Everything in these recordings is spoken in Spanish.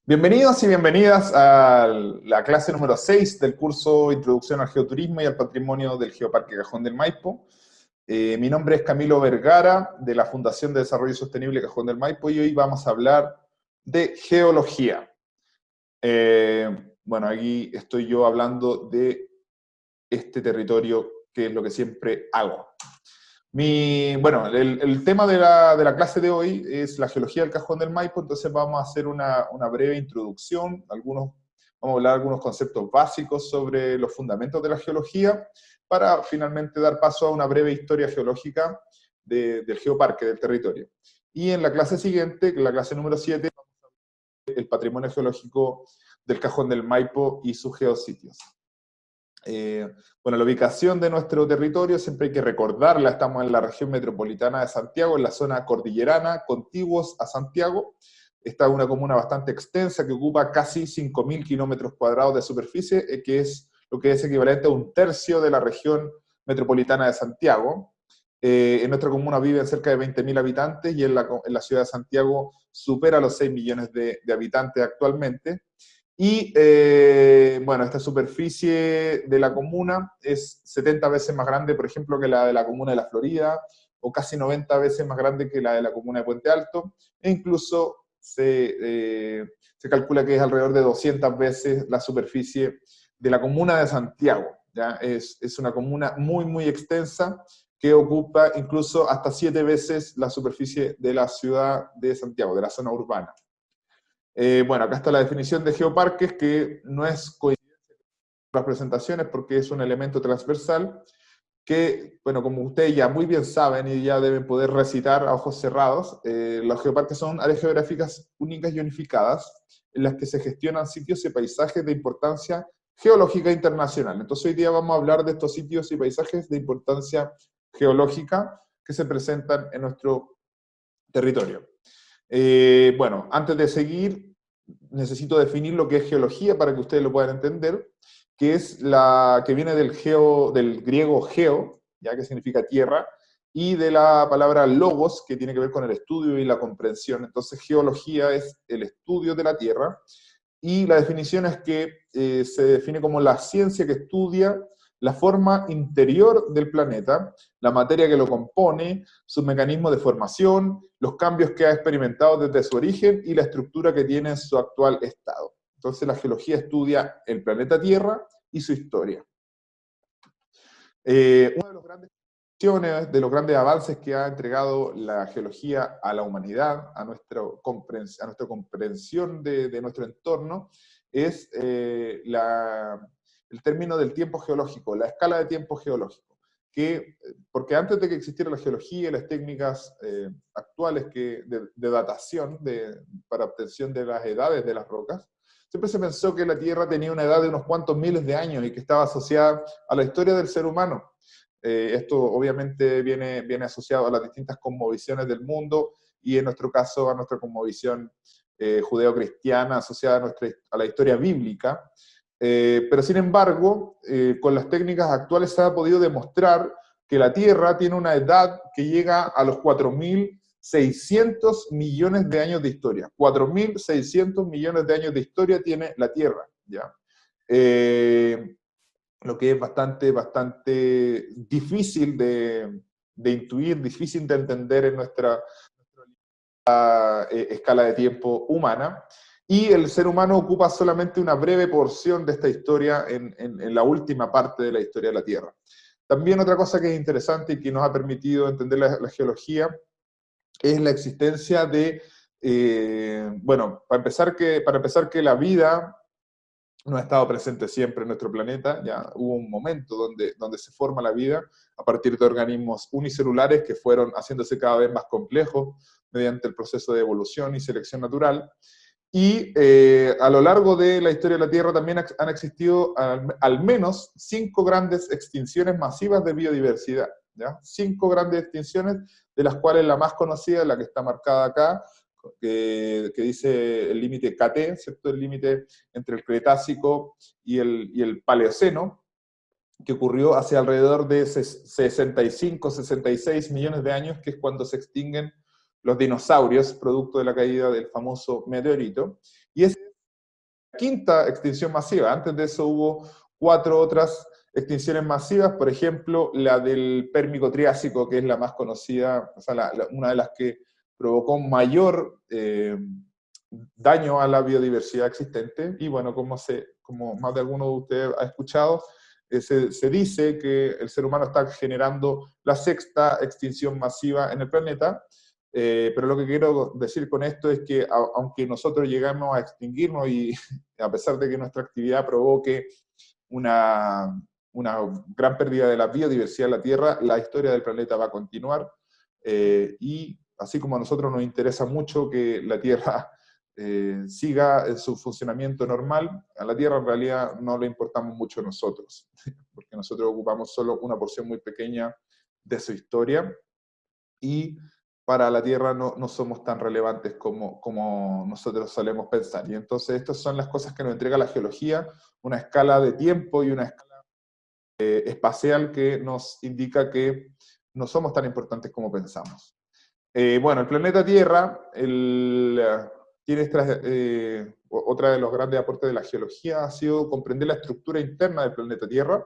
Bienvenidos y bienvenidas a la clase número 6 del curso Introducción al Geoturismo y al Patrimonio del Geoparque Cajón del Maipo. Mi nombre es Camilo Vergara, de la Fundación de Desarrollo Sostenible Cajón del Maipo, y hoy vamos a hablar de geología. Bueno, aquí estoy yo hablando de este territorio, que es lo que siempre hago. Bueno, el tema de la clase de hoy es la geología del Cajón del Maipo, entonces vamos a hacer una breve introducción, vamos a hablar de algunos conceptos básicos sobre los fundamentos de la geología, para finalmente dar paso a una breve historia geológica del geoparque, del territorio. Y en la clase siguiente, la clase número 7, el patrimonio geológico del Cajón del Maipo y sus geositios. Bueno, la ubicación de nuestro territorio siempre hay que recordarla. Estamos en la región metropolitana de Santiago, en la zona cordillerana, contiguos a Santiago. Esta es una comuna bastante extensa que ocupa casi 5.000 kilómetros cuadrados de superficie, que es lo que es equivalente a un tercio de la región metropolitana de Santiago. En nuestra comuna viven cerca de 20.000 habitantes y en la ciudad de Santiago supera los 6 millones de habitantes actualmente. Y bueno, esta superficie de la comuna es 70 veces más grande, por ejemplo, que la de la comuna de La Florida, o casi 90 veces más grande que la de la comuna de Puente Alto, e incluso se calcula que es alrededor de 200 veces la superficie de la comuna de Santiago. ¿Ya? Es una comuna muy, muy extensa que ocupa incluso hasta 7 veces la superficie de la ciudad de Santiago, de la zona urbana. Bueno, acá está la definición de geoparques, que no es coincidencia con las presentaciones porque es un elemento transversal que, bueno, como ustedes ya muy bien saben y ya deben poder recitar a ojos cerrados, los geoparques son áreas geográficas únicas y unificadas en las que se gestionan sitios y paisajes de importancia geológica internacional. Entonces hoy día vamos a hablar de estos sitios y paisajes de importancia geológica que se presentan en nuestro territorio. Bueno, antes de seguir, necesito definir lo que es geología para que ustedes lo puedan entender, que es la que viene del griego geo, ya que significa tierra, y de la palabra logos, que tiene que ver con el estudio y la comprensión. Entonces, geología es el estudio de la tierra, y la definición es que se define como la ciencia que estudia la forma interior del planeta, la materia que lo compone, sus mecanismos de formación, los cambios que ha experimentado desde su origen y la estructura que tiene en su actual estado. Entonces la geología estudia el planeta Tierra y su historia. Uno de los grandes avances que ha entregado la geología a la humanidad, a nuestra comprensión de nuestro entorno, es el término del tiempo geológico, la escala de tiempo geológico. Porque antes de que existiera la geología y las técnicas actuales de datación para obtención de las edades de las rocas, siempre se pensó que la Tierra tenía una edad de unos cuantos miles de años y que estaba asociada a la historia del ser humano. Esto obviamente viene asociado a las distintas cosmovisiones del mundo y en nuestro caso a nuestra cosmovisión judeo-cristiana asociada a la historia bíblica. Pero sin embargo, con las técnicas actuales se ha podido demostrar que la Tierra tiene una edad que llega a los 4.600 millones de años de historia. 4.600 millones de años de historia tiene la Tierra, ¿ya? Lo que es bastante difícil de intuir, difícil de entender en nuestra escala de tiempo humana, y el ser humano ocupa solamente una breve porción de esta historia en la última parte de la historia de la Tierra. También otra cosa que es interesante y que nos ha permitido entender la geología es la existencia de, bueno, para empezar que la vida no ha estado presente siempre en nuestro planeta. Ya hubo un momento donde se forma la vida a partir de organismos unicelulares que fueron haciéndose cada vez más complejos mediante el proceso de evolución y selección natural. Y a lo largo de la historia de la Tierra también han existido al menos 5 grandes extinciones masivas de biodiversidad, ¿ya? 5 grandes extinciones, de las cuales la más conocida, la que está marcada acá, que dice el límite KT, ¿cierto? El límite entre el Cretácico y el Paleoceno, que ocurrió hace alrededor de 65, 66 millones de años, que es cuando se extinguen los dinosaurios, producto de la caída del famoso meteorito. Y es la quinta extinción masiva. Antes de eso hubo 4 otras extinciones masivas, por ejemplo, la del Pérmico-Triásico, que es la más conocida, o sea, una de las que provocó mayor daño a la biodiversidad existente. Y bueno, como más de alguno de ustedes ha escuchado, se dice que el ser humano está generando la 6ª extinción masiva en el planeta. Pero lo que quiero decir con esto es que aunque nosotros llegamos a extinguirnos y a pesar de que nuestra actividad provoque una gran pérdida de la biodiversidad de la Tierra, la historia del planeta va a continuar, y así como a nosotros nos interesa mucho que la Tierra siga en su funcionamiento normal, a la Tierra en realidad no le importamos mucho nosotros, porque nosotros ocupamos solo una porción muy pequeña de su historia, y para la Tierra no somos tan relevantes como nosotros solemos pensar. Y entonces estas son las cosas que nos entrega la geología, una escala de tiempo y una escala espacial que nos indica que no somos tan importantes como pensamos. Bueno, el planeta Tierra tiene otra de los grandes aportes de la geología ha sido comprender la estructura interna del planeta Tierra,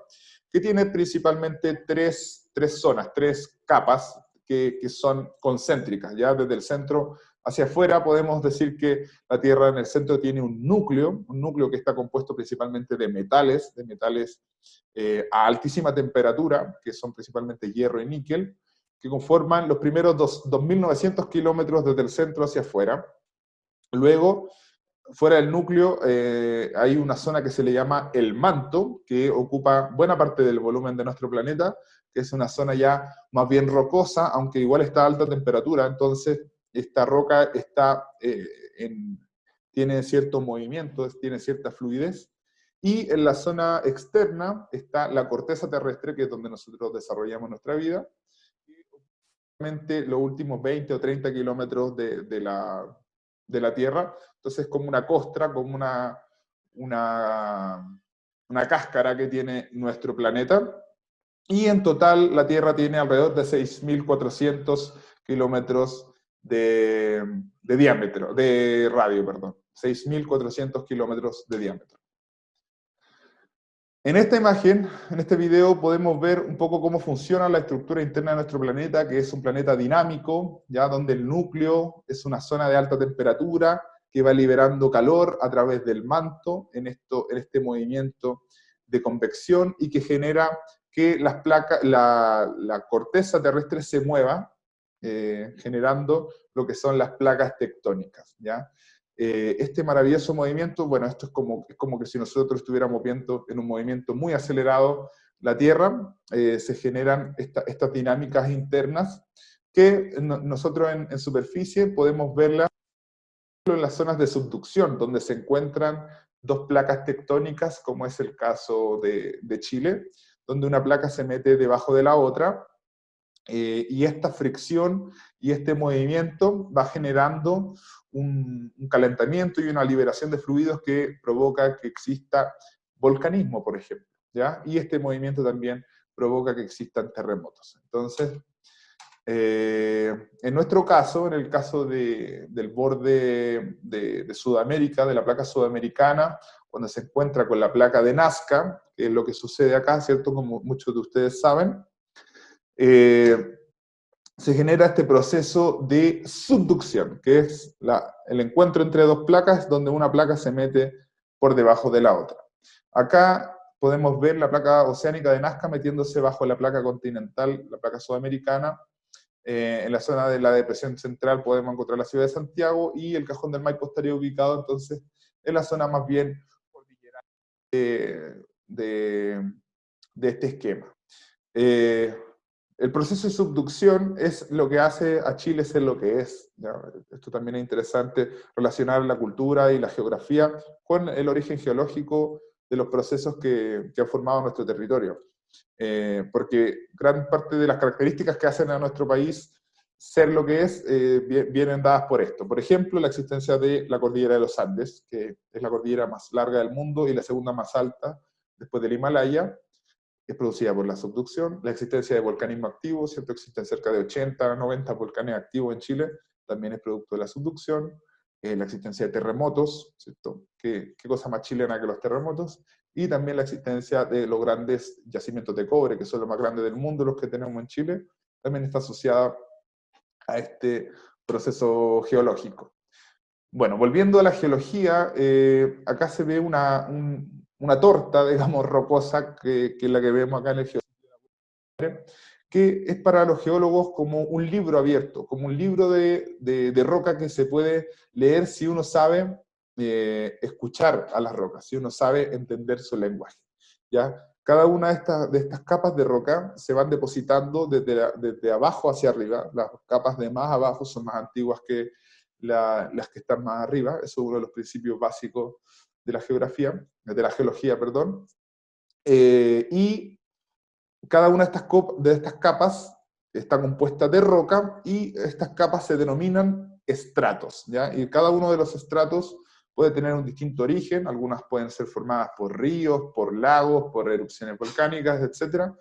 que tiene principalmente tres zonas, 3 capas que son concéntricas. Ya desde el centro hacia afuera podemos decir que la Tierra en el centro tiene un núcleo que está compuesto principalmente de metales a altísima temperatura, que son principalmente hierro y níquel, que conforman los primeros 2.900 kilómetros desde el centro hacia afuera. Luego, fuera del núcleo, hay una zona que se le llama el manto, que ocupa buena parte del volumen de nuestro planeta, que es una zona ya más bien rocosa, aunque igual está a alta temperatura, entonces esta roca tiene cierto movimiento, tiene cierta fluidez. Y en la zona externa está la corteza terrestre, que es donde nosotros desarrollamos nuestra vida, los últimos 20 o 30 kilómetros de la Tierra. Entonces es como una costra, como una cáscara que tiene nuestro planeta. Y en total la Tierra tiene alrededor de 6.400 kilómetros de diámetro, de radio, perdón. 6.400 kilómetros de diámetro. En esta imagen, en este video, podemos ver un poco cómo funciona la estructura interna de nuestro planeta, que es un planeta dinámico, ya donde el núcleo es una zona de alta temperatura que va liberando calor a través del manto en este movimiento de convección y que genera que la corteza terrestre se mueva, generando lo que son las placas tectónicas, ¿ya? Este maravilloso movimiento, bueno, esto es como que si nosotros estuviéramos viendo en un movimiento muy acelerado la Tierra, se generan estas dinámicas internas que nosotros en superficie podemos verlas en las zonas de subducción, donde se encuentran 2 placas tectónicas, como es el caso de Chile, donde una placa se mete debajo de la otra, y esta fricción y este movimiento va generando un calentamiento y una liberación de fluidos que provoca que exista volcanismo, por ejemplo, ¿ya? Y este movimiento también provoca que existan terremotos. Entonces, en nuestro caso, en el caso del borde de Sudamérica, de la placa sudamericana, cuando se encuentra con la placa de Nazca, que es lo que sucede acá, ¿cierto? Como muchos de ustedes saben, se genera este proceso de subducción, que es el encuentro entre 2 placas, donde una placa se mete por debajo de la otra. Acá podemos ver la placa oceánica de Nazca metiéndose bajo la placa continental, la placa sudamericana. En la zona de la depresión central podemos encontrar la ciudad de Santiago, y el Cajón del Maipo estaría ubicado entonces en la zona más bien cordillerana de este esquema. El proceso de subducción es lo que hace a Chile ser lo que es, ¿ya? Esto también es interesante, relacionar la cultura y la geografía con el origen geológico de los procesos que han formado nuestro territorio. Porque gran parte de las características que hacen a nuestro país ser lo que es, vienen dadas por esto. Por ejemplo, la existencia de la cordillera de los Andes, que es la cordillera más larga del mundo y la segunda más alta después del Himalaya, es producida por la subducción. La existencia de volcanismo activo, ¿cierto? Existen cerca de 80, 90 volcanes activos en Chile, también es producto de la subducción, la existencia de terremotos, ¿cierto? ¿Qué cosa más chilena que los terremotos? Y también la existencia de los grandes yacimientos de cobre, que son los más grandes del mundo, los que tenemos en Chile, también está asociada a este proceso geológico. Bueno, volviendo a la geología, acá se ve una torta, digamos, rocosa, que es la que vemos acá en el geología, que es para los geólogos como un libro abierto, como un libro de roca que se puede leer si uno sabe escuchar a las rocas, si uno sabe entender su lenguaje. ¿Ya? Cada una de estas capas de roca se van depositando desde abajo hacia arriba. Las capas de más abajo son más antiguas que las que están más arriba. Eso es uno de los principios básicos de la geografía, de la geología, perdón. Y cada una de estas capas está compuesta de roca y estas capas se denominan estratos, ¿ya? Y cada uno de los estratos puede tener un distinto origen, algunas pueden ser formadas por ríos, por lagos, por erupciones volcánicas, etc.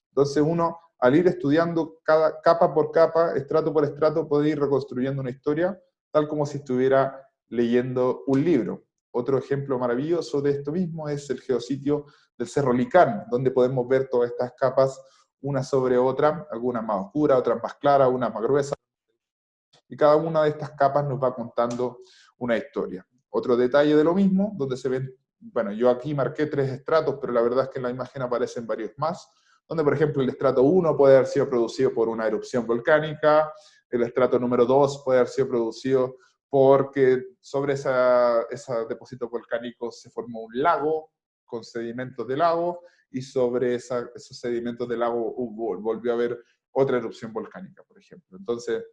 Entonces uno, al ir estudiando cada capa por capa, estrato por estrato, puede ir reconstruyendo una historia, tal como si estuviera leyendo un libro. Otro ejemplo maravilloso de esto mismo es el geositio del Cerro Licán, donde podemos ver todas estas capas una sobre otra, algunas más oscuras, otras más claras, unas más gruesas, y cada una de estas capas nos va contando una historia. Otro detalle de lo mismo, donde se ven, bueno, yo aquí marqué 3 estratos, pero la verdad es que en la imagen aparecen varios más, donde por ejemplo el estrato 1 puede haber sido producido por una erupción volcánica, el estrato número 2 puede haber sido producido porque sobre esos depósitos volcánicos se formó un lago con sedimentos de lago, y sobre esos sedimentos del lago volvió a haber otra erupción volcánica, por ejemplo. Entonces,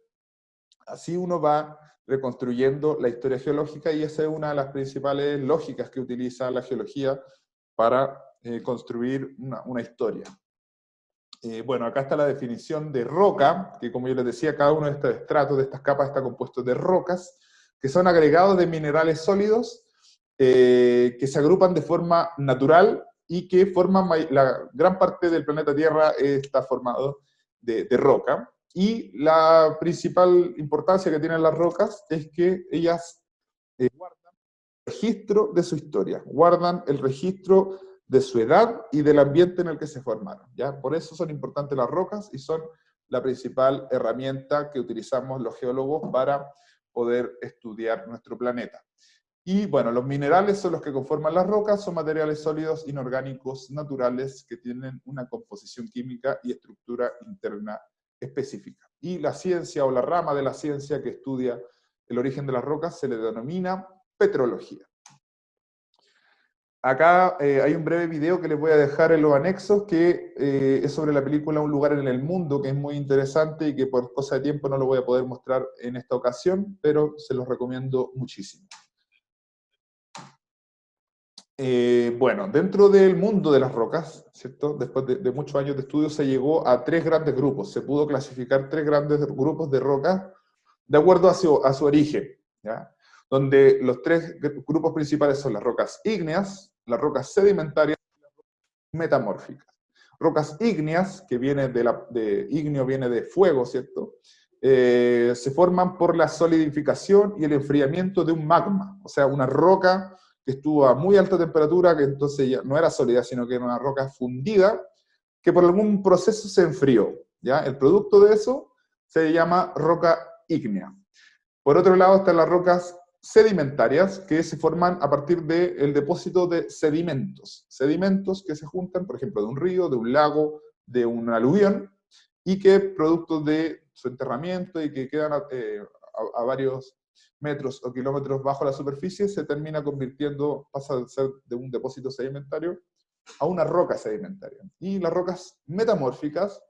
así uno va reconstruyendo la historia geológica, y esa es una de las principales lógicas que utiliza la geología para construir una historia. Bueno, acá está la definición de roca, que como yo les decía, cada uno de estos estratos, de estas capas, está compuesto de rocas, que son agregados de minerales sólidos, que se agrupan de forma natural y que forman la gran parte del planeta Tierra está formado de roca. Y la principal importancia que tienen las rocas es que ellas guardan el registro de su historia, guardan el registro de su edad y del ambiente en el que se formaron, ¿ya? Por eso son importantes las rocas y son la principal herramienta que utilizamos los geólogos para poder estudiar nuestro planeta. Y bueno, los minerales son los que conforman las rocas, son materiales sólidos inorgánicos naturales que tienen una composición química y estructura interna específica. Y la ciencia o la rama de la ciencia que estudia el origen de las rocas se le denomina petrología. Acá hay un breve video que les voy a dejar en los anexos, que es sobre la película Un lugar en el mundo, que es muy interesante y que por cosa de tiempo no lo voy a poder mostrar en esta ocasión, pero se los recomiendo muchísimo. Bueno, dentro del mundo de las rocas, ¿cierto? Después de muchos años de estudio se llegó a 3 grandes grupos. Se pudo clasificar 3 grandes grupos de rocas de acuerdo a su origen, ¿ya? Donde los 3 grupos principales son las rocas ígneas, las rocas sedimentarias y las rocas metamórficas. Rocas ígneas, que viene ígneo viene de fuego, ¿cierto? Se forman por la solidificación y el enfriamiento de un magma, o sea, una roca que estuvo a muy alta temperatura, que entonces ya no era sólida, sino que era una roca fundida, que por algún proceso se enfrió, ¿ya? El producto de eso se llama roca ígnea. Por otro lado están las rocas sedimentarias, que se forman a partir del depósito de sedimentos. Sedimentos que se juntan, por ejemplo, de un río, de un lago, de un aluvión, y que producto de su enterramiento y que quedan a varios metros o kilómetros bajo la superficie, se termina convirtiendo, pasa de ser de un depósito sedimentario a una roca sedimentaria. Y las rocas metamórficas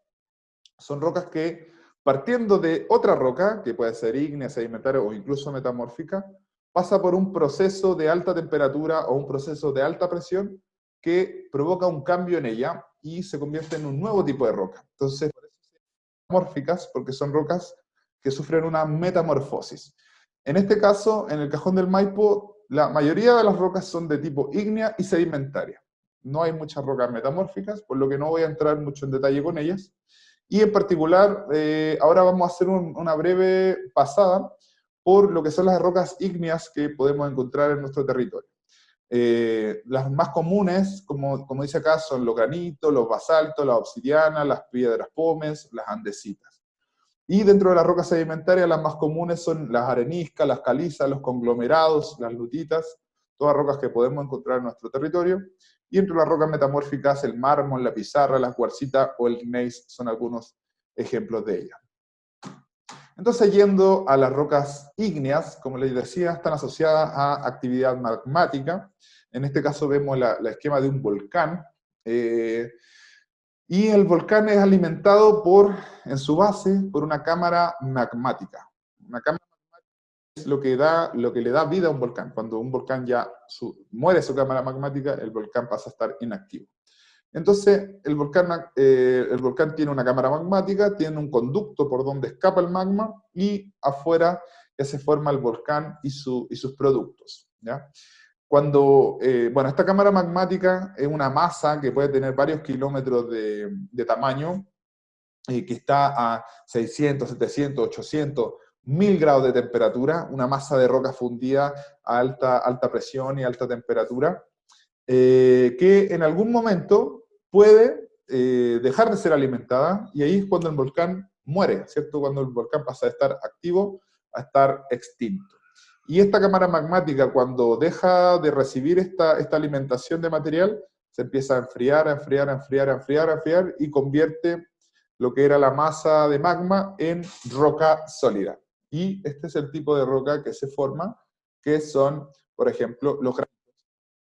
son rocas que, partiendo de otra roca, que puede ser ígnea, sedimentaria o incluso metamórfica, pasa por un proceso de alta temperatura o un proceso de alta presión que provoca un cambio en ella y se convierte en un nuevo tipo de roca. Entonces, por eso se llaman metamórficas, porque son rocas que sufren una metamorfosis. En este caso, en el Cajón del Maipo, la mayoría de las rocas son de tipo ígnea y sedimentaria. No hay muchas rocas metamórficas, por lo que no voy a entrar mucho en detalle con ellas. Y en particular, ahora vamos a hacer una breve pasada por lo que son las rocas ígneas que podemos encontrar en nuestro territorio. Las más comunes, como dice acá, son los granitos, los basaltos, las obsidianas, las piedras pómez, las andesitas. Y dentro de las rocas sedimentarias, las más comunes son las areniscas, las calizas, los conglomerados, las lutitas, todas rocas que podemos encontrar en nuestro territorio. Y entre las rocas metamórficas, el mármol, la pizarra, la cuarcita o el gneiss son algunos ejemplos de ellas. Entonces, yendo a las rocas ígneas, como les decía, están asociadas a actividad magmática. En este caso vemos la esquema de un volcán. Y el volcán es alimentado en su base por una cámara magmática. Una cámara magmática es lo que le da vida a un volcán. Cuando un volcán ya muere su cámara magmática, el volcán pasa a estar inactivo. Entonces, el volcán tiene una cámara magmática, tiene un conducto por donde escapa el magma, y afuera ya se forma el volcán y sus productos, ¿ya? Bueno, esta cámara magmática es una masa que puede tener varios kilómetros de tamaño, que está a 600, 700, 800, 1000 grados de temperatura, una masa de roca fundida a alta presión y alta temperatura, que en algún momento puede dejar de ser alimentada, y ahí es cuando el volcán muere, ¿cierto? Cuando el volcán pasa de estar activo a estar extinto. Y esta cámara magmática, cuando deja de recibir esta alimentación de material, se empieza a enfriar, a enfriar, a enfriar, a enfriar, a enfriar, y convierte lo que era la masa de magma en roca sólida. Y este es el tipo de roca que se forma, que son, por ejemplo, los granitos.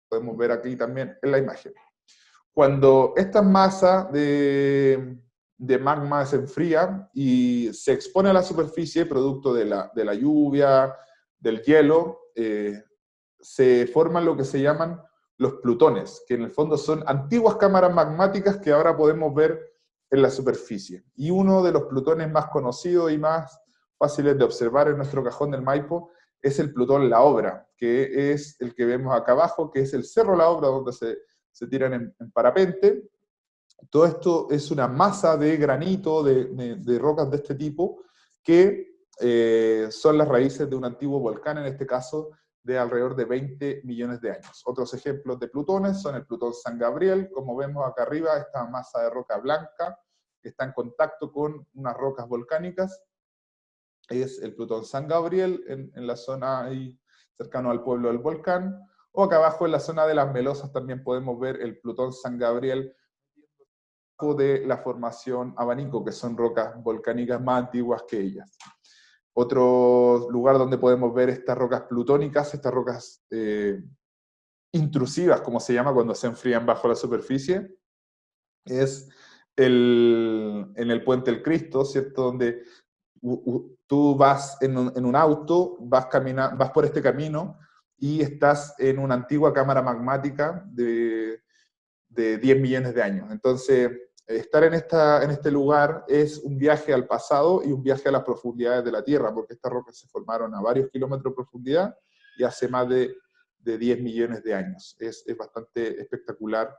Podemos ver aquí también en la imagen. Cuando esta masa de magma se enfría y se expone a la superficie, producto de la lluvia, del hielo, se forman lo que se llaman los plutones, que en el fondo son antiguas cámaras magmáticas que ahora podemos ver en la superficie. Y uno de los plutones más conocidos y más fáciles de observar en nuestro cajón del Maipo es el plutón La Obra, que es el que vemos acá abajo, que es el Cerro La Obra, donde se tiran en parapente. Todo esto es una masa de granito, de rocas de este tipo, que son las raíces de un antiguo volcán, en este caso de alrededor de 20 millones de años. Otros ejemplos de plutones son el plutón San Gabriel, como vemos acá arriba, esta masa de roca blanca que está en contacto con unas rocas volcánicas, es el plutón San Gabriel, en la zona ahí cercano al pueblo del volcán. O acá abajo en la zona de las Melosas también podemos ver el plutón San Gabriel de la formación Abanico, que son rocas volcánicas más antiguas que ellas. Otro lugar donde podemos ver estas rocas plutónicas, estas rocas intrusivas, como se llama cuando se enfrían bajo la superficie, es en el Puente del Cristo, ¿cierto? Donde tú vas en un auto, vas por este camino y estás en una antigua cámara magmática de 10 millones de años. Entonces, estar en este lugar es un viaje al pasado y un viaje a las profundidades de la Tierra, porque estas rocas se formaron a varios kilómetros de profundidad y hace más de 10 millones de años. Es bastante espectacular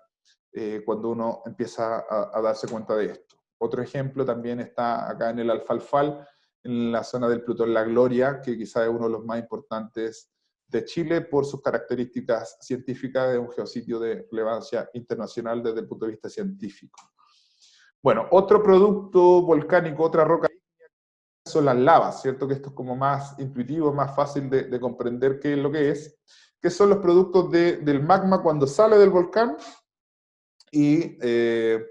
cuando uno empieza a darse cuenta de esto. Otro ejemplo también está acá en el Alfalfal, en la zona del Plutón La Gloria, que quizás es uno de los más importantes de Chile por sus características científicas, de un geositio de relevancia internacional desde el punto de vista científico. Bueno, otro producto volcánico, otra roca son las lavas, ¿cierto? Que esto es como más intuitivo, más fácil de comprender qué es lo que son los productos del magma cuando sale del volcán y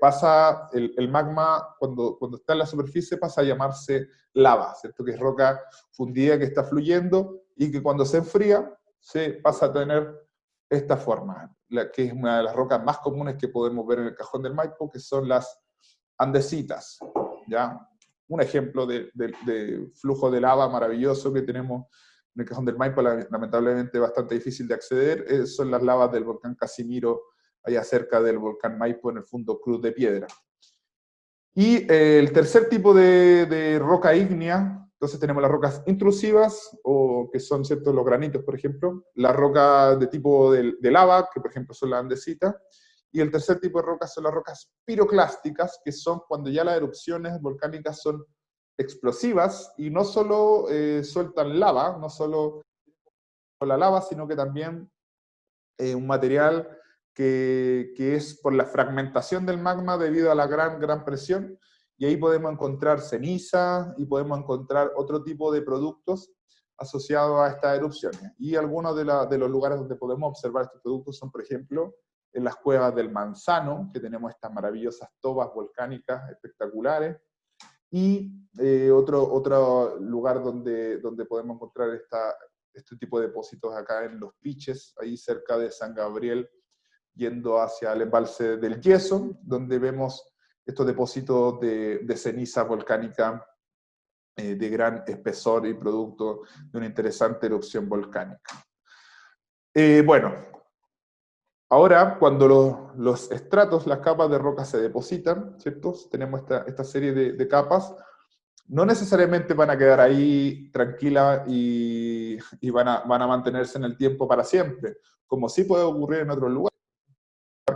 pasa el magma, cuando está en la superficie, pasa a llamarse lava, ¿cierto? Que es roca fundida que está fluyendo y que cuando se enfría se pasa a tener esta forma, que es una de las rocas más comunes que podemos ver en el Cajón del Maipo, que son las andesitas, ¿ya? Un ejemplo de flujo de lava maravilloso que tenemos en el Cajón del Maipo, lamentablemente bastante difícil de acceder, son las lavas del volcán Casimiro, allá cerca del volcán Maipo, en el fondo Cruz de Piedra. Y el tercer tipo de roca ígnea, entonces tenemos las rocas intrusivas, o que son, ¿cierto?, los granitos, por ejemplo, las rocas de tipo de lava, que por ejemplo son las andesitas, y el tercer tipo de rocas son las rocas piroclásticas, que son cuando ya las erupciones volcánicas son explosivas y no solo sueltan lava, no solo la lava, sino que también un material que es por la fragmentación del magma debido a la gran presión, y ahí podemos encontrar ceniza y podemos encontrar otro tipo de productos asociados a estas erupciones. Y algunos de los lugares donde podemos observar estos productos son, por ejemplo, en las cuevas del Manzano, que tenemos estas maravillosas tobas volcánicas espectaculares, y otro lugar donde podemos encontrar este tipo de depósitos acá en Los Piches, ahí cerca de San Gabriel, yendo hacia el embalse del Yeso, donde vemos estos depósitos de ceniza volcánica de gran espesor y producto de una interesante erupción volcánica. Bueno, ahora cuando los estratos, las capas de roca se depositan, ¿cierto? Tenemos esta serie de capas, no necesariamente van a quedar ahí tranquilas y van a mantenerse en el tiempo para siempre, como sí puede ocurrir en otros lugares.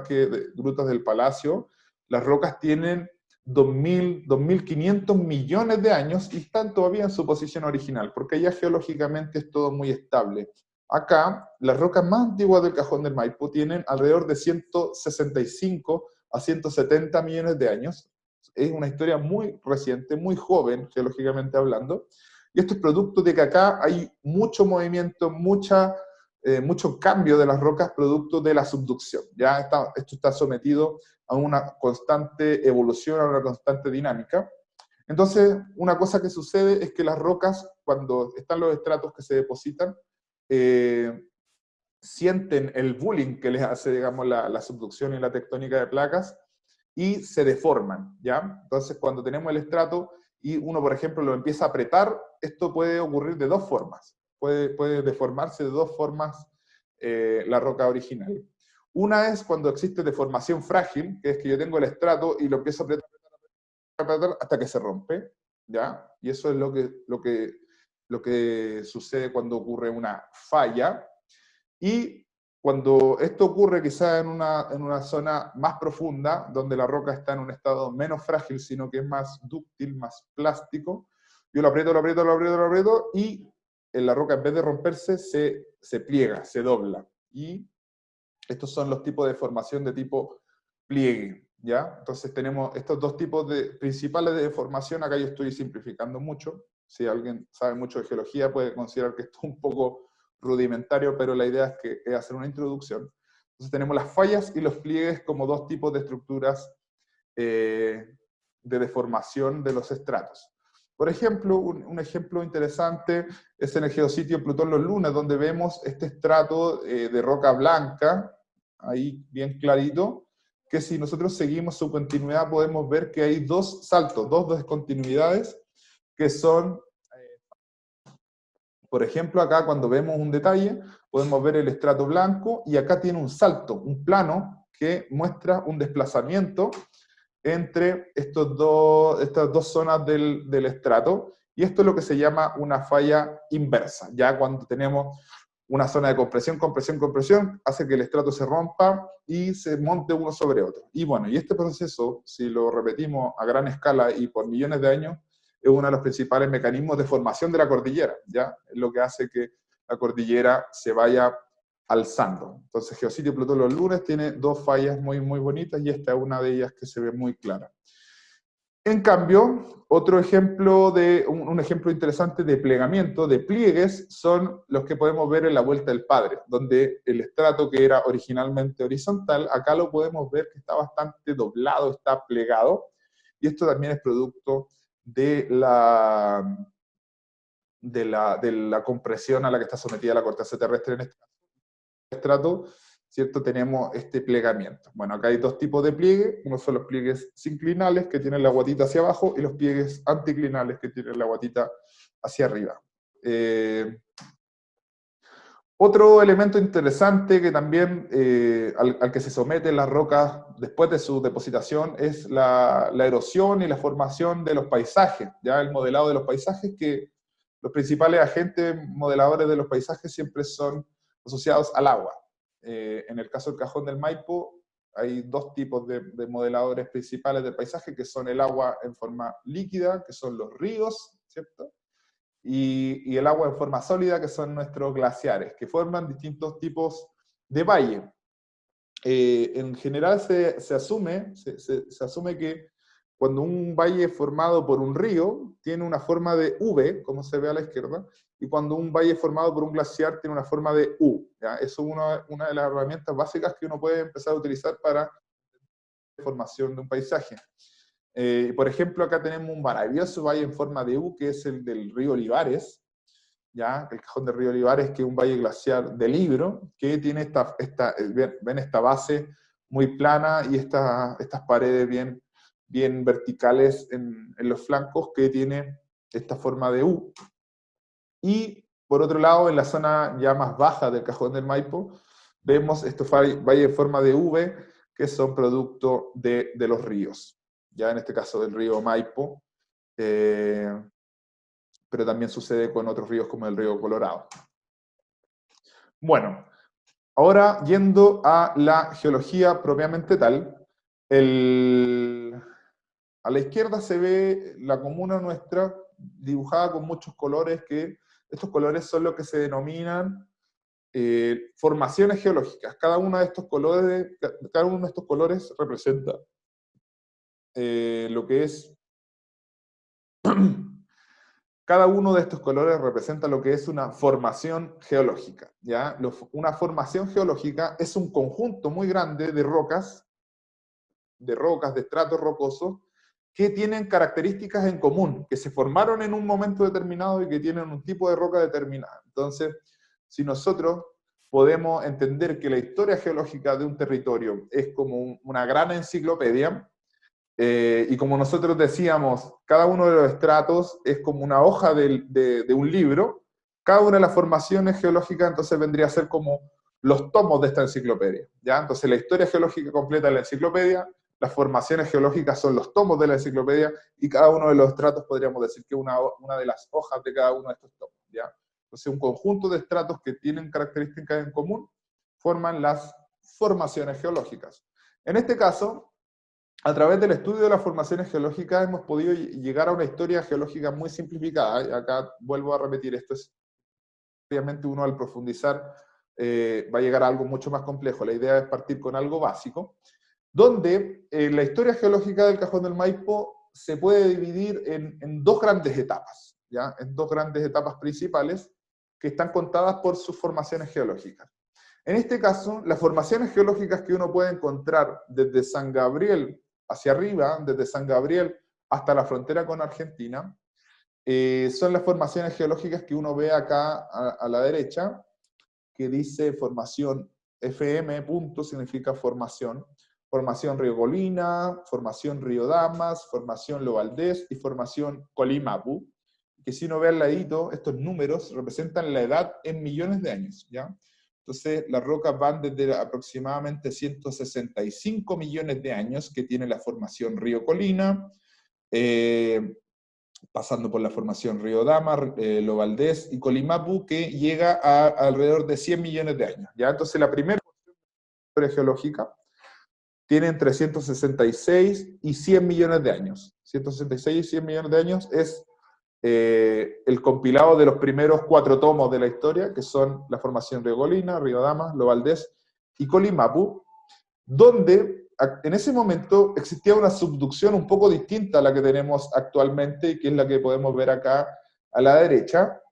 De Grutas del Palacio, las rocas tienen 2.500 millones de años y están todavía en su posición original, porque ya geológicamente es todo muy estable. Acá, las rocas más antiguas del Cajón del Maipo tienen alrededor de 165 a 170 millones de años. Es una historia muy reciente, muy joven, geológicamente hablando, y esto es producto de que acá hay mucho movimiento, mucho cambio de las rocas producto de la subducción. Ya esto está sometido a una constante evolución, a una constante dinámica. Entonces, una cosa que sucede es que las rocas, cuando están los estratos que se depositan, sienten el bullying que les hace, digamos, la subducción y la tectónica de placas, y se deforman, ¿ya? Entonces, cuando tenemos el estrato y uno, por ejemplo, lo empieza a apretar, esto puede ocurrir de dos formas. Puede deformarse de dos formas la roca original. Una es cuando existe deformación frágil, que es que yo tengo el estrato y lo empiezo a apretar hasta que se rompe, ¿ya? Y eso es lo que sucede cuando ocurre una falla. Y cuando esto ocurre quizá en una zona más profunda, donde la roca está en un estado menos frágil, sino que es más dúctil, más plástico, yo lo aprieto, y la roca, en vez de romperse, se pliega, se dobla. Y estos son los tipos de formación de tipo pliegue, ¿ya? Entonces tenemos estos dos tipos principales de deformación. Acá yo estoy simplificando mucho. Si alguien sabe mucho de geología puede considerar que esto es un poco rudimentario, pero la idea es hacer una introducción. Entonces tenemos las fallas y los pliegues como dos tipos de estructuras de deformación de los estratos. Por ejemplo, un ejemplo interesante es en el geositio Plutón Los Lunas, donde vemos este estrato de roca blanca, ahí bien clarito, que si nosotros seguimos su continuidad podemos ver que hay dos saltos, dos descontinuidades, que son, por ejemplo, acá cuando vemos un detalle, podemos ver el estrato blanco, y acá tiene un salto, un plano, que muestra un desplazamiento entre estas dos zonas del estrato, y esto es lo que se llama una falla inversa. Ya cuando tenemos una zona de compresión, hace que el estrato se rompa y se monte uno sobre otro. Y bueno, y este proceso, si lo repetimos a gran escala y por millones de años, es uno de los principales mecanismos de formación de la cordillera, ¿ya? Es lo que hace que la cordillera se vaya alzando. Entonces, Geositio Plutón Los Lunas tiene dos fallas muy bonitas, y esta es una de ellas que se ve muy clara. En cambio, otro ejemplo un ejemplo interesante de plegamiento, de pliegues, son los que podemos ver en la Vuelta del Padre, donde el estrato que era originalmente horizontal, acá lo podemos ver que está bastante doblado, está plegado, y esto también es producto de la compresión a la que está sometida la corteza terrestre en este estrato, ¿cierto? Tenemos este plegamiento. Bueno, acá hay dos tipos de pliegue. Uno son los pliegues sinclinales, que tienen la guatita hacia abajo, y los pliegues anticlinales, que tienen la guatita hacia arriba. Otro elemento interesante que también al que se someten las rocas después de su depositación es la erosión y la formación de los paisajes, ya el modelado de los paisajes, que los principales agentes modeladores de los paisajes siempre son asociados al agua. En el caso del Cajón del Maipo, hay dos tipos de modeladores principales del paisaje, que son el agua en forma líquida, que son los ríos, ¿cierto? Y el agua en forma sólida, que son nuestros glaciares, que forman distintos tipos de valle. En general se asume que cuando un valle es formado por un río, tiene una forma de V, como se ve a la izquierda, y cuando un valle es formado por un glaciar, tiene una forma de U. ¿Ya? Eso es una de las herramientas básicas que uno puede empezar a utilizar para la formación de un paisaje. Por ejemplo, acá tenemos un maravilloso valle en forma de U, que es el del río Olivares, ¿ya? El cajón del río Olivares, que es un valle glaciar de Libro, que tiene ven esta base muy plana y estas paredes bien verticales en los flancos, que tiene esta forma de U. Y por otro lado, en la zona ya más baja del cajón del Maipo, vemos estos valles en forma de V, que son producto de los ríos, ya en este caso del río Maipo, pero también sucede con otros ríos como el río Colorado. Bueno, ahora yendo a la geología propiamente tal, a la izquierda se ve la comuna nuestra dibujada con muchos colores, que estos colores son lo que se denominan formaciones geológicas. Cada uno de estos colores representa lo que es... Cada uno de estos colores representa lo que es una formación geológica, ¿ya? Una formación geológica es un conjunto muy grande de rocas, de estratos rocosos, que tienen características en común, que se formaron en un momento determinado y que tienen un tipo de roca determinada. Entonces, si nosotros podemos entender que la historia geológica de un territorio es como una gran enciclopedia, y como nosotros decíamos, cada uno de los estratos es como una hoja de un libro, cada una de las formaciones geológicas entonces vendría a ser como los tomos de esta enciclopedia, ¿ya? Entonces la historia geológica completa de la enciclopedia, las formaciones geológicas son los tomos de la enciclopedia, y cada uno de los estratos podríamos decir que es una de las hojas de cada uno de estos tomos, ¿ya? Entonces un conjunto de estratos que tienen características en común forman las formaciones geológicas. En este caso, a través del estudio de las formaciones geológicas hemos podido llegar a una historia geológica muy simplificada. Y acá vuelvo a repetir, esto es, obviamente uno al profundizar va a llegar a algo mucho más complejo. La idea es partir con algo básico, donde la historia geológica del Cajón del Maipo se puede dividir en dos grandes etapas, ¿ya? En dos grandes etapas principales que están contadas por sus formaciones geológicas. En este caso, las formaciones geológicas que uno puede encontrar desde San Gabriel hacia arriba, desde San Gabriel hasta la frontera con Argentina, son las formaciones geológicas que uno ve acá a la derecha, que dice formación FM, punto, significa formación. Formación Río Colina, formación Río Damas, formación Lo Valdés y formación Colimapu, que si uno ve al ladito, estos números representan la edad en millones de años, ¿ya? Entonces, las rocas van desde aproximadamente 165 millones de años que tiene la formación Río Colina, pasando por la formación Río Dama, Lo Valdés y Colimapu, que llega a alrededor de 100 millones de años, ¿ya? Entonces, la primera historia geológica tiene entre 166 y 100 millones de años. 166 y 100 millones de años es el compilado de los primeros 4 tomos de la historia, que son la formación Río Colina, Río Damas, Lo Valdés y Colimapu, donde en ese momento existía una subducción un poco distinta a la que tenemos actualmente, y que es la que podemos ver acá a la derecha,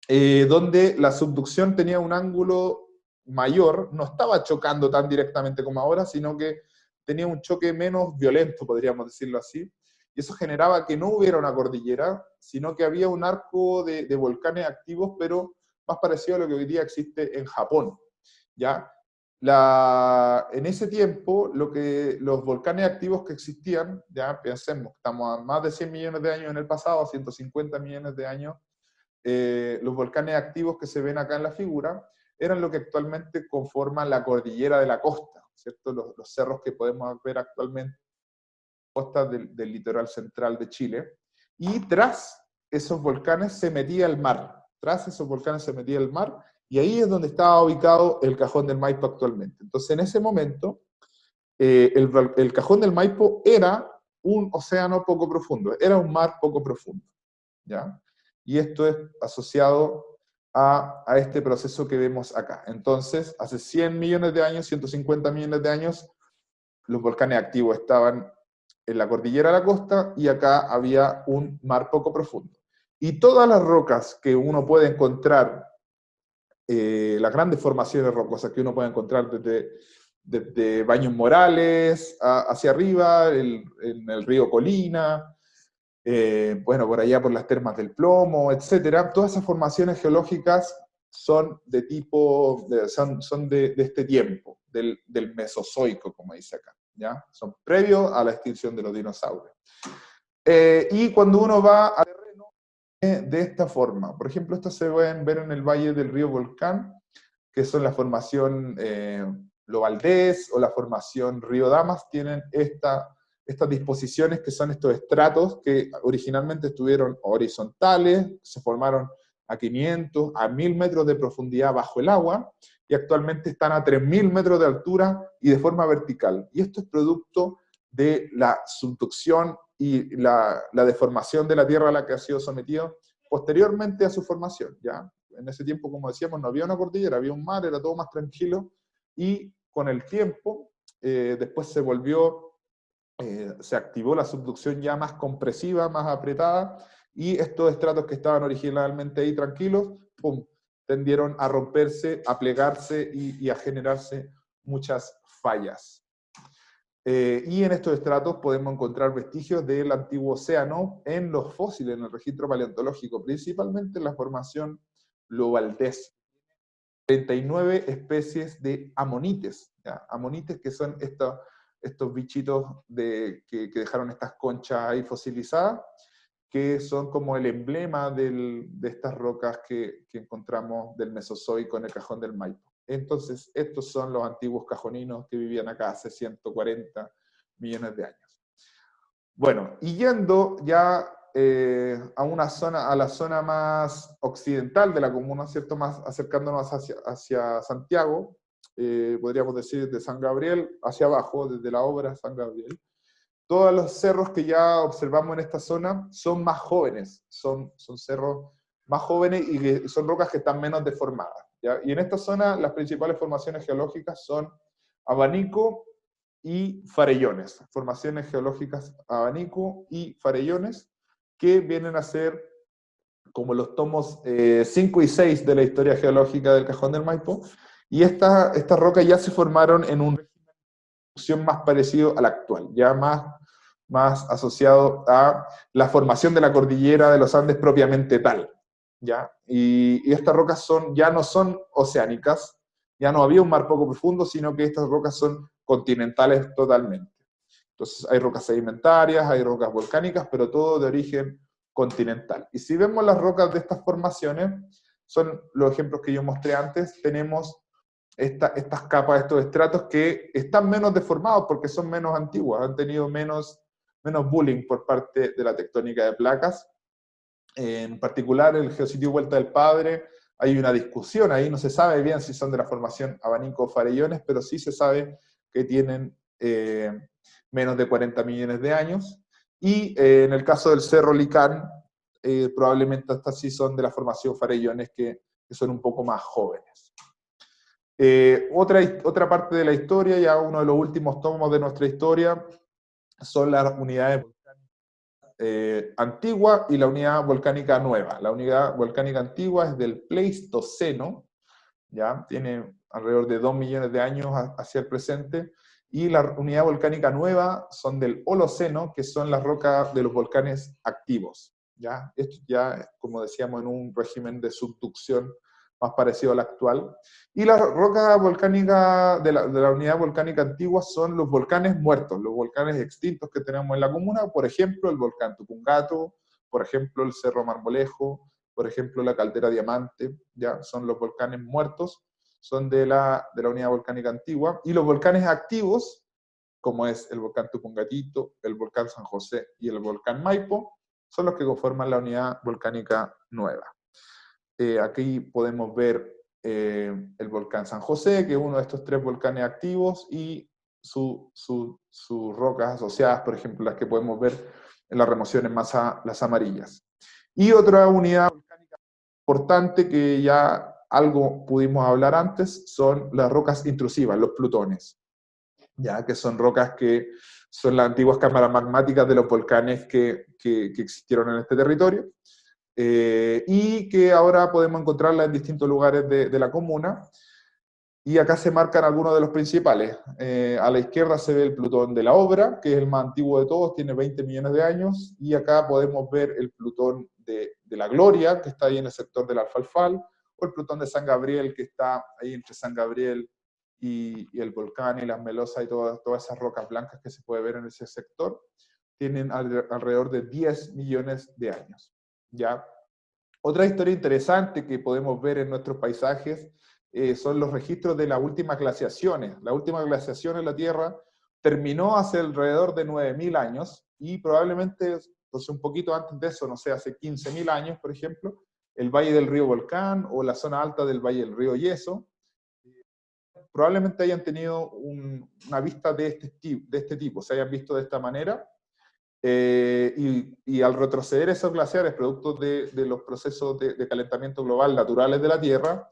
donde la subducción tenía un ángulo mayor, no estaba chocando tan directamente como ahora, sino que tenía un choque menos violento, podríamos decirlo así, y eso generaba que no hubiera una cordillera, sino que había un arco de volcanes activos, pero más parecido a lo que hoy día existe en Japón, ¿ya? En ese tiempo, los volcanes activos que existían, ya pensemos, estamos a más de 100 millones de años en el pasado, 150 millones de años, los volcanes activos que se ven acá en la figura, eran lo que actualmente conforman la cordillera de la costa, ¿cierto? Los cerros que podemos ver actualmente costa del litoral central de Chile, y tras esos volcanes se metía el mar, y ahí es donde estaba ubicado el Cajón del Maipo actualmente. Entonces, en ese momento, el Cajón del Maipo era un océano poco profundo, era un mar poco profundo, ¿ya? Y esto es asociado a este proceso que vemos acá. Entonces, hace 100 millones de años, 150 millones de años, los volcanes activos estaban en la cordillera de la costa y acá había un mar poco profundo. Y todas las rocas que uno puede encontrar, las grandes formaciones rocosas que uno puede encontrar desde Baños Morales hacia arriba, en el río Colina, bueno, por allá por las termas del Plomo, etcétera, todas esas formaciones geológicas son de tipo, son de este tiempo, del Mesozoico, como dice acá, ¿ya? Son previos a la extinción de los dinosaurios. Y cuando uno va a terreno de esta forma, por ejemplo, esto se pueden ver en el valle del río Volcán, que son la formación Lo Valdés o la formación Río Damas, tienen estas disposiciones que son estos estratos que originalmente estuvieron horizontales, se formaron a 500, a 1000 metros de profundidad bajo el agua, y actualmente están a 3000 metros de altura y de forma vertical. Y esto es producto de la subducción y la deformación de la Tierra a la que ha sido sometido posteriormente a su formación, ¿ya? En ese tiempo, como decíamos, no había una cordillera, había un mar, era todo más tranquilo, y con el tiempo, después se volvió, se activó la subducción ya más compresiva, más apretada, y estos estratos que estaban originalmente ahí tranquilos, ¡pum!, tendieron a romperse, a plegarse y a generarse muchas fallas. Y en estos estratos podemos encontrar vestigios del antiguo océano en los fósiles, en el registro paleontológico, principalmente en la formación Lo Valdés. 39 especies de amonites, ¿ya? Amonites que son estos bichitos que dejaron estas conchas ahí fosilizadas, que son como el emblema de estas rocas que encontramos del Mesozoico en el Cajón del Maipo. Entonces, estos son los antiguos cajoninos que vivían acá hace 140 millones de años. Bueno, y yendo ya a la zona más occidental de la comuna, ¿cierto? Más acercándonos hacia Santiago, podríamos decir de San Gabriel hacia abajo, desde la obra San Gabriel. Todos los cerros que ya observamos en esta zona son más jóvenes, son cerros más jóvenes y que son rocas que están menos deformadas, ¿ya? Y en esta zona las principales formaciones geológicas son Abanico y Farellones, formaciones geológicas Abanico y Farellones, que vienen a ser como los tomos 5 y 6 de la historia geológica del Cajón del Maipo, y estas rocas ya se formaron en un régimen más parecido al actual, ya más asociado a la formación de la cordillera de los Andes propiamente tal, ¿ya? Y estas rocas ya no son oceánicas, ya no había un mar poco profundo, sino que estas rocas son continentales totalmente. Entonces hay rocas sedimentarias, hay rocas volcánicas, pero todo de origen continental. Y si vemos las rocas de estas formaciones, son los ejemplos que yo mostré antes, tenemos estas capas, estos estratos que están menos deformados porque son menos antiguas, han tenido menos bullying por parte de la tectónica de placas. En particular, el geositio Vuelta del Padre, hay una discusión ahí, no se sabe bien si son de la formación Abanico o Farellones, pero sí se sabe que tienen menos de 40 millones de años. Y en el caso del Cerro Licán, probablemente estas sí son de la formación Farellones, que son un poco más jóvenes. Otra parte de la historia, ya uno de los últimos tomos de nuestra historia, son las unidades antigua y la unidad volcánica nueva. La unidad volcánica antigua es del Pleistoceno, ¿ya? Tiene alrededor de 2 millones de años hacia el presente, y la unidad volcánica nueva son del Holoceno, que son las rocas de los volcanes activos, ¿ya? Esto ya, como decíamos, en un régimen de subducción más parecido al actual. Y las rocas volcánicas de la unidad volcánica antigua son los volcanes muertos, los volcanes extintos que tenemos en la comuna, por ejemplo, el volcán Tupungato, por ejemplo, el Cerro Marmolejo, por ejemplo, la Caldera Diamante, ya son los volcanes muertos, son de la unidad volcánica antigua, y los volcanes activos, como es el volcán Tupungatito, el volcán San José y el volcán Maipo, son los que conforman la unidad volcánica nueva. Aquí podemos ver el volcán San José, que es uno de estos 3 volcanes activos, y sus rocas asociadas, por ejemplo, las que podemos ver en la remoción en masa, las amarillas. Y otra unidad volcánica importante que ya algo pudimos hablar antes son las rocas intrusivas, los plutones, ya que son rocas que son las antiguas cámaras magmáticas de los volcanes que existieron en este territorio, y que ahora podemos encontrarlas en distintos lugares de la comuna. Y acá se marcan algunos de los principales. A la izquierda se ve el Plutón de la Obra, que es el más antiguo de todos, tiene 20 millones de años, y acá podemos ver el Plutón de la Gloria, que está ahí en el sector del Alfalfal, o el Plutón de San Gabriel, que está ahí entre San Gabriel y el volcán y las melosas y todas esas rocas blancas que se puede ver en ese sector. Tienen alrededor de 10 millones de años, ¿ya? Otra historia interesante que podemos ver en nuestros paisajes son los registros de las últimas glaciaciones. La última glaciación en la Tierra terminó hace alrededor de 9.000 años, y probablemente, pues un poquito antes de eso, no sé, hace 15.000 años, por ejemplo, el Valle del Río Volcán o la zona alta del Valle del Río Yeso, probablemente hayan tenido una vista de este tipo, se hayan visto de esta manera. Y al retroceder esos glaciares, producto de los procesos de calentamiento global naturales de la Tierra,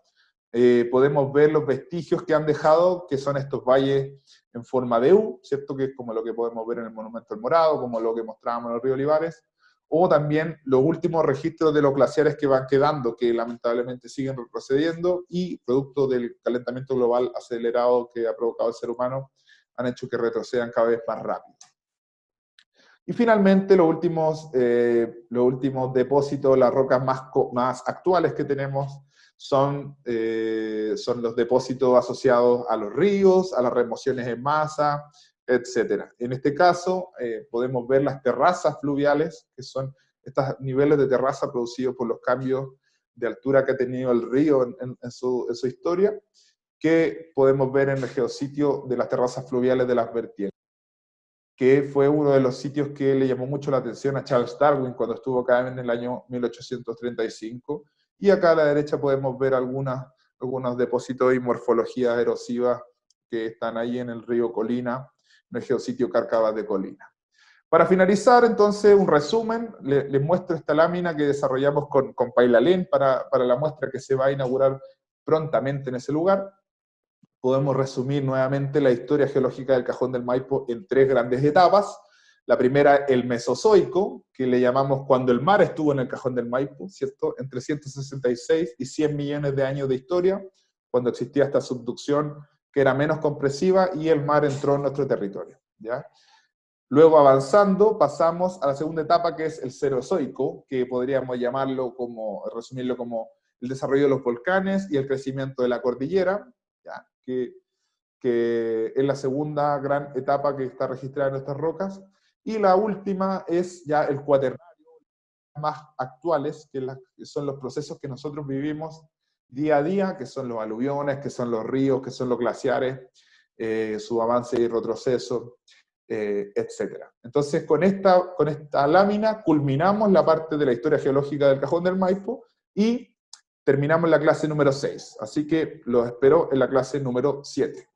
podemos ver los vestigios que han dejado, que son estos valles en forma de U, ¿cierto? Que es como lo que podemos ver en el Monumento del Morado, como lo que mostrábamos en el río Olivares, o también los últimos registros de los glaciares que van quedando, que lamentablemente siguen retrocediendo, y producto del calentamiento global acelerado que ha provocado el ser humano, han hecho que retrocedan cada vez más rápido. Y finalmente, los últimos depósitos, las rocas más actuales que tenemos, son los depósitos asociados a los ríos, a las remociones en masa, etc. En este caso, podemos ver las terrazas fluviales, que son estos niveles de terraza producidos por los cambios de altura que ha tenido el río en su historia, que podemos ver en el geositio de las terrazas fluviales de las vertientes, que fue uno de los sitios que le llamó mucho la atención a Charles Darwin cuando estuvo acá en el año 1835. Y acá a la derecha podemos ver algunos depósitos y morfologías erosivas que están ahí en el río Colina, en el geositio Cárcavas de Colina. Para finalizar, entonces, un resumen, les muestro esta lámina que desarrollamos con Pailalén para la muestra que se va a inaugurar prontamente en ese lugar. Podemos resumir nuevamente la historia geológica del Cajón del Maipo en 3 grandes etapas. La primera, el Mesozoico, que le llamamos cuando el mar estuvo en el Cajón del Maipo, ¿cierto? Entre 166 y 100 millones de años de historia, cuando existía esta subducción que era menos compresiva y el mar entró en nuestro territorio, ¿ya? Luego, avanzando, pasamos a la segunda etapa, que es el Cenozoico, que podríamos resumirlo como el desarrollo de los volcanes y el crecimiento de la cordillera, ¿ya? Que es la segunda gran etapa que está registrada en nuestras rocas. Y la última es ya el cuaternario, más actuales, que son los procesos que nosotros vivimos día a día, que son los aluviones, que son los ríos, que son los glaciares, su avance y retroceso, etc. Entonces, con esta lámina culminamos la parte de la historia geológica del Cajón del Maipo y terminamos la clase número 6. Así que los espero en la clase número 7.